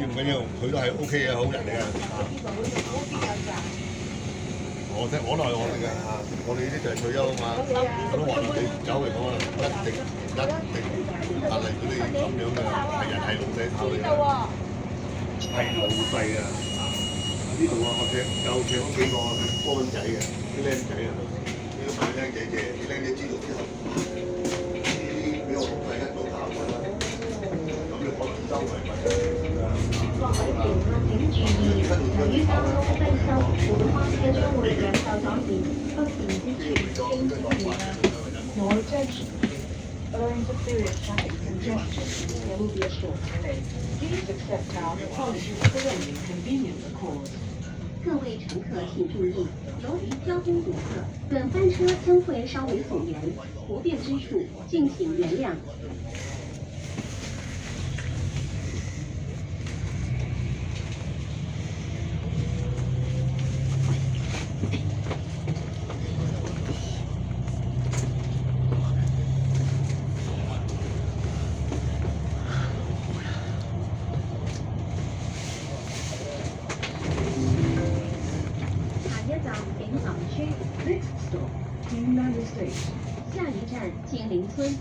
緊要，佢都係 OK 嘅好人嚟㗎。我識，我都係我識㗎嚇。我哋呢啲就係退休啊嘛。我都話你走嚟講啊，一定壓力嗰啲咁樣嘅係人係老細炒嚟㗎，係老細啊！呢度啊，我請咗幾個波蚊仔嘅，啲僆仔啊，呢個問僆仔借，啲僆仔知道之後，呢啲俾我老細一早搞㗎啦。咁你可能周圍問各位乘客請注意，由於交通擠塞，本班車將會兩受阻線，不便之處請注意。No attention. Owing to serious traffic congestion, there will be a short delay. Please accept our apologies for any inconvenience caused. 各位乘客请注意，由于交通堵塞，本班车将会稍为阻延，不便之处敬请原谅。下一站景林村， Next stop, King Mary Station. 下一站景林村。